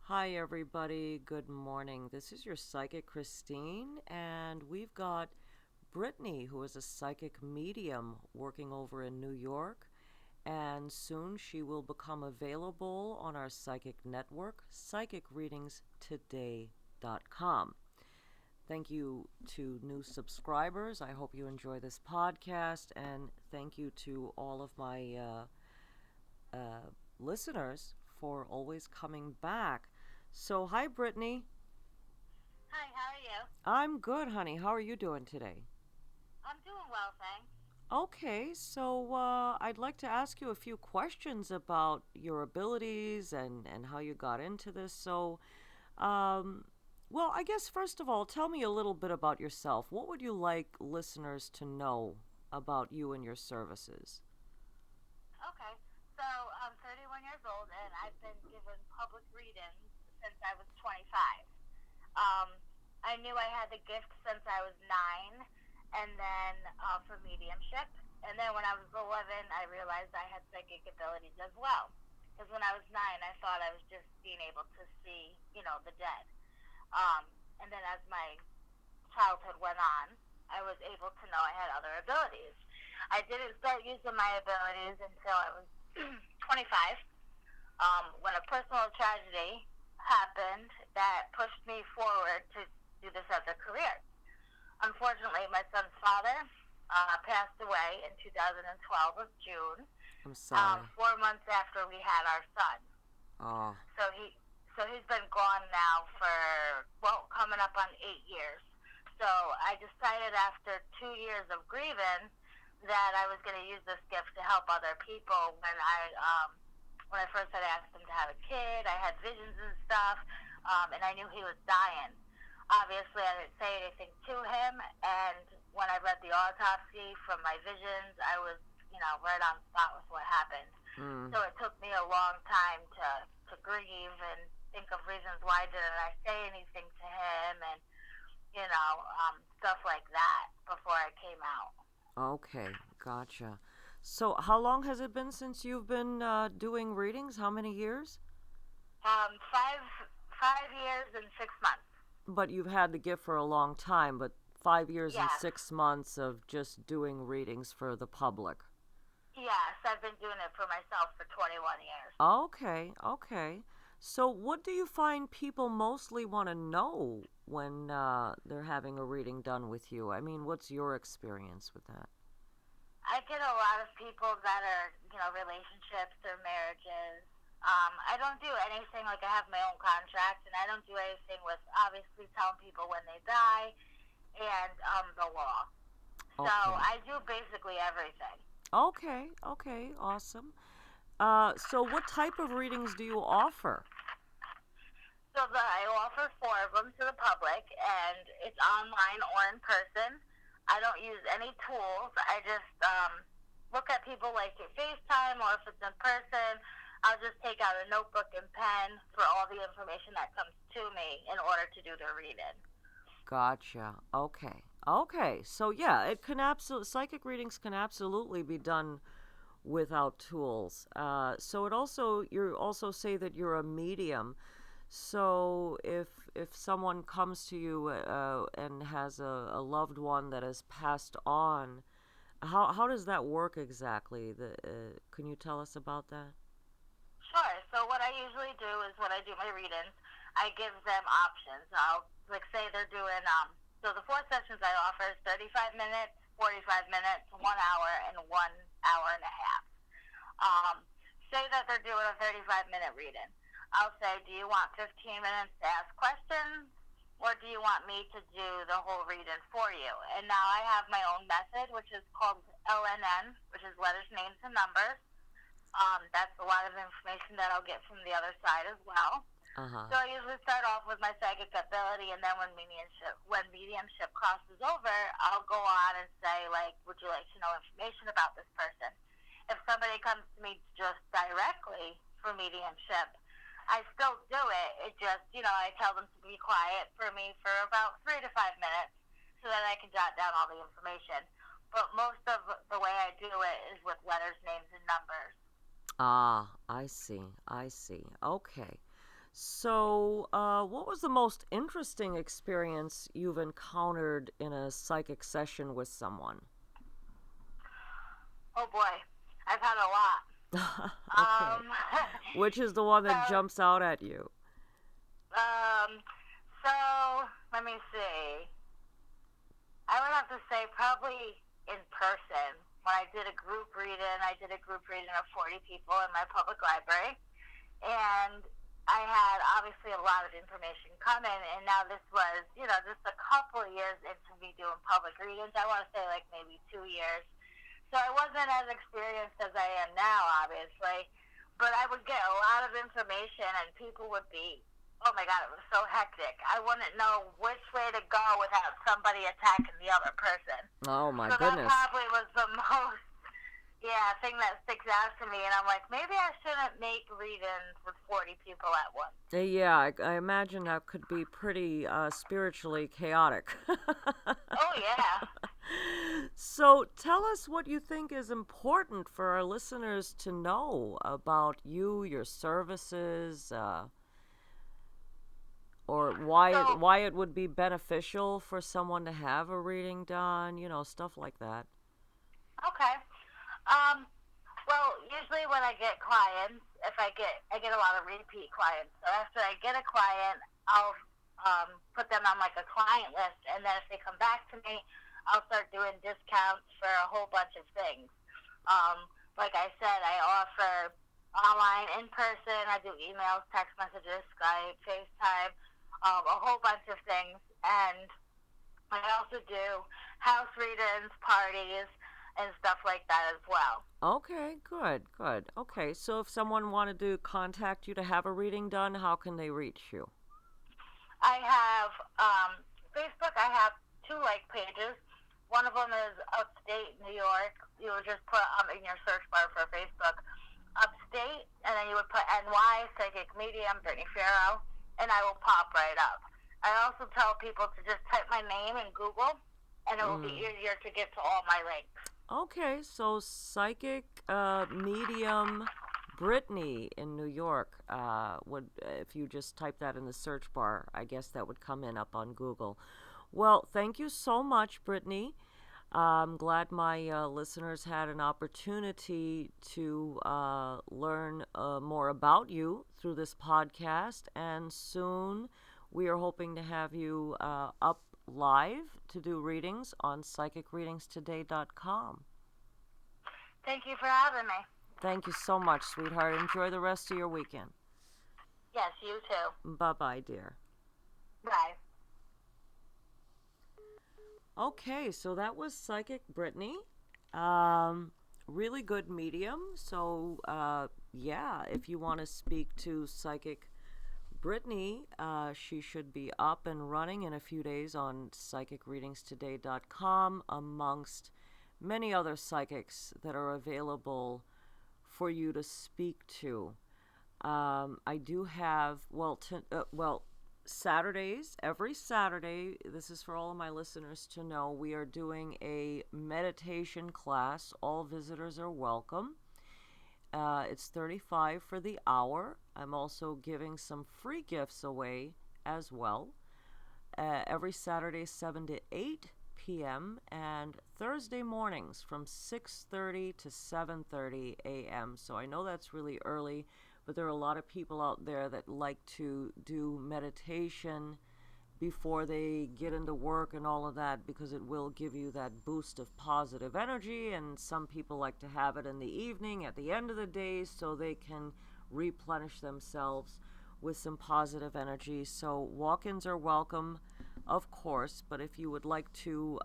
Hi, everybody. Good morning. This is your psychic, Christine, and we've got Britney, who is a psychic medium working over in New York. And soon she will become available on our psychic network, psychicreadingstoday.com. Thank you to new subscribers. I hope you enjoy this podcast, and thank you to all of my listeners for always coming back. So, hi, Brittany. Hi, how are you? I'm good, honey. How are you doing today? I'm doing well, thanks. Okay, so I'd like to ask you a few questions about your abilities and how you got into this. Um, well, I guess first of all, tell me a little bit about yourself. What would you like listeners to know about you and your services? Okay, so I'm 31 years old and I've been given public readings since I was 25. Um, I knew I had the gift since I was 9 and then for mediumship. And then when I was 11, I realized I had psychic abilities as well. Because when I was 9, I thought I was just being able to see, the dead. Um, and then as my childhood went on, I was able to know I had other abilities. I didn't start using my abilities until I was 25, when a personal tragedy happened that pushed me forward to do this as a career. Unfortunately, my son's father passed away in 2012 of June, I'm sorry. 4 months after we had our son. Oh, So he's been gone now for coming up on 8 years. So I decided after 2 years of grieving that I was going to use this gift to help other people. When I first had asked him to have a kid, I had visions and stuff, and I knew he was dying. Obviously, I didn't say anything to him, and when I read the autopsy from my visions, I was, right on spot with what happened. mm, So it took me a long time to grieve and think of reasons why didn't I say anything to him and, stuff like that before I came out. okay, gotcha. So, how long has it been since you've been doing readings? How many years? 5 years and 6 months. But you've had the gift for a long time, but 5 years and Yes. 6 months of just doing readings for the public. Yes, I've been doing it for myself for 21 years. Okay, okay. So, what do you find people mostly want to know when they're having a reading done with you? I mean, what's your experience with that? I get a lot of people that are, relationships or marriages. I don't do anything like I have my own contract, and I don't do anything with obviously telling people when they die and the law. So Okay, I do basically everything. okay, okay, awesome. So, what type of readings do you offer? I offer four of them to the public, and it's online or in person. I don't use any tools. I just look at people like at FaceTime, or if it's in person, I'll just take out a notebook and pen for all the information that comes to me in order to do the reading. Gotcha. Okay. Okay. So yeah, it can absolutely psychic readings can absolutely be done without tools. So it also you also say that you're a medium. So if someone comes to you and has a loved one that has passed on, how does that work exactly? Can you tell us about that? Sure. So what I usually do is when I do my readings, I give them options. I'll like say they're doing so the four sessions I offer is 35 minutes, 45 minutes, 1 hour, and 1 hour and a half. Um, Say that they're doing a 35-minute reading. I'll say, do you want 15 minutes to ask questions, or do you want me to do the whole reading for you? And now I have my own method, which is called LNN, which is letters, names, and numbers. That's a lot of information that I'll get from the other side as well. Uh huh. So I usually start off with my psychic ability, and then when mediumship crosses over, I'll go on and say, like, would you like to know information about this person? If somebody comes to me just directly for mediumship, I still do it. It just, I tell them to be quiet for me for about 3 to 5 minutes so that I can jot down all the information. But most of the way I do it is with letters, names, and numbers. Ah, I see. I see. Okay. So, what was the most interesting experience you've encountered in a psychic session with someone? Oh boy, I've had a lot. Okay. Um, Which is the one so, that jumps out at you? um, so let me see. I would have to say probably in person. When I did a group reading, I did a group reading of 40 people in my public library, and I had obviously a lot of information coming. And now this was, just a couple of years into me doing public readings. I want to say like maybe 2 years. So I wasn't as experienced as I am now, obviously, but I would get a lot of information, and people would be, oh my God, it was so hectic. I wouldn't know which way to go without somebody attacking the other person. Oh my So that goodness. probably was the most, yeah, thing that sticks out to me. And I'm like, maybe I shouldn't make readings with 40 people at once. Yeah, I imagine that could be pretty spiritually chaotic. Oh, yeah. So tell us what you think is important for our listeners to know about you, your services, or So, why it would be beneficial for someone to have a reading done, stuff like that. okay. Um, Well, usually when I get clients, if I get a lot of repeat clients. So after I get a client, I'll put them on like a client list, and then if they come back to me, I'll start doing discounts for a whole bunch of things. Like I said, I offer online, in person. I do emails, text messages, Skype, FaceTime, a whole bunch of things, and I also do house readings, parties, and stuff like that as well. Okay, good, good. Okay, so if someone wanted to contact you to have a reading done, how can they reach you? I have Facebook. I have two like pages. One of them is Upstate New York. You would just put in your search bar for Facebook Upstate, and then you would put NY Psychic Medium Brittany Farrow, and I will pop right up. I also tell people to just type my name in Google, and it will be Mm. easier to get to all my links. Okay, so psychic medium Britney in New York would if you just type that in the search bar, I guess that would come in up on Google. Well, thank you so much, Brittany. I'm glad my listeners had an opportunity to learn more about you through this podcast, and soon we are hoping to have you up live to do readings on psychicreadingstoday.com. Thank you for having me. Thank you so much, sweetheart. Enjoy the rest of your weekend. Yes, you too. Bye bye, dear. Bye. Okay, so that was Psychic Brittany. Um, really good medium. So, yeah, if you want to speak to Psychic Brittany, she should be up and running in a few days on psychicreadingstoday.com amongst many other psychics that are available for you to speak to. I do have, Saturdays, every Saturday, this is for all of my listeners to know, we are doing a meditation class. All visitors are welcome. It's 35 for the hour. I'm also giving some free gifts away as well. Every Saturday, 7 to 8 p.m. and Thursday mornings from 6:30 to 7:30 a.m. So I know that's really early, but there are a lot of people out there that like to do meditation before they get into work and all of that, because it will give you that boost of positive energy, and some people like to have it in the evening at the end of the day so they can replenish themselves with some positive energy. So walk-ins are welcome, of course, but if you would like to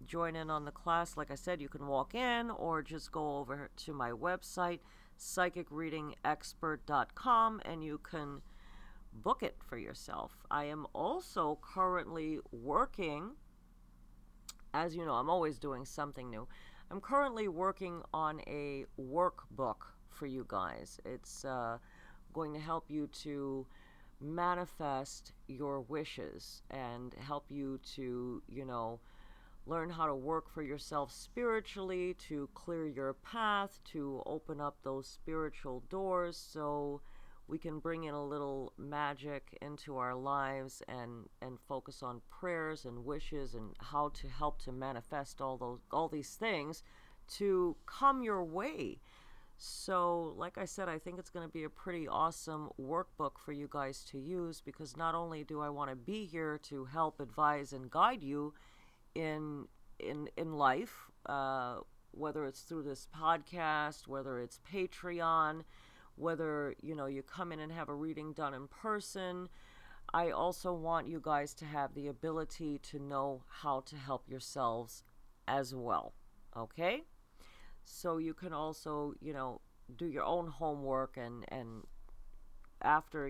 join in on the class, like I said, you can walk in or just go over to my website, psychicreadingexpert.com, and you can book it for yourself. I am also currently working, as you know, I'm always doing something new. I'm currently working on a workbook for you guys. It's going to help you to manifest your wishes and help you to, learn how to work for yourself spiritually, to clear your path, to open up those spiritual doors. So we can bring in a little magic into our lives and focus on prayers and wishes and how to help to manifest all these things to come your way. So, like I said, I think it's going to be a pretty awesome workbook for you guys to use, because not only do I want to be here to help advise and guide you in in life, whether it's through this podcast, whether it's Patreon, whether you come in and have a reading done in person. I also want you guys to have the ability to know how to help yourselves as well. Okay? So you can also, do your own homework, and after,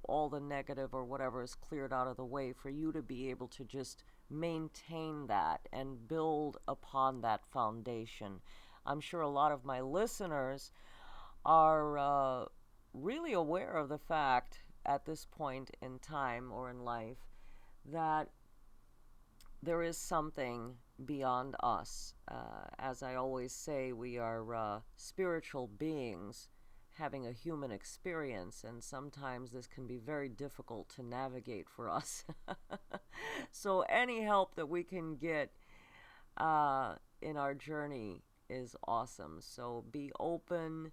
all the negative or whatever is cleared out of the way, for you to be able to just maintain that and build upon that foundation. I'm sure a lot of my listeners are really aware of the fact at this point in time or in life that there is something beyond us. As I always say, we are spiritual beings having a human experience, and sometimes this can be very difficult to navigate for us. So, any help that we can get in our journey is awesome. So, be open,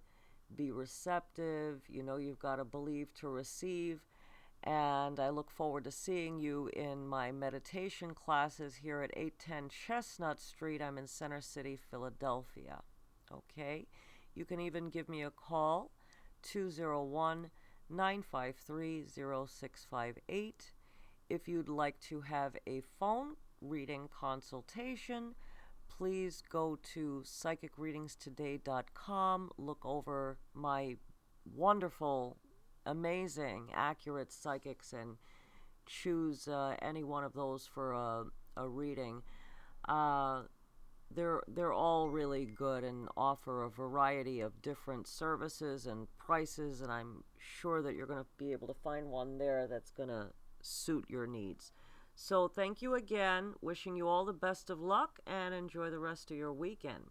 be receptive. You've got to believe to receive. And I look forward to seeing you in my meditation classes here at 810 Chestnut Street. I'm in Center City, Philadelphia. Okay? You can even give me a call, 201 953 0658. If you'd like to have a phone reading consultation, please go to psychicreadingstoday.com. Look over my wonderful, amazing, accurate psychics and choose any one of those for a reading. They're all really good and offer a variety of different services and prices, and I'm sure that you're going to be able to find one there that's going to suit your needs. So thank you again. Wishing you all the best of luck, and enjoy the rest of your weekend.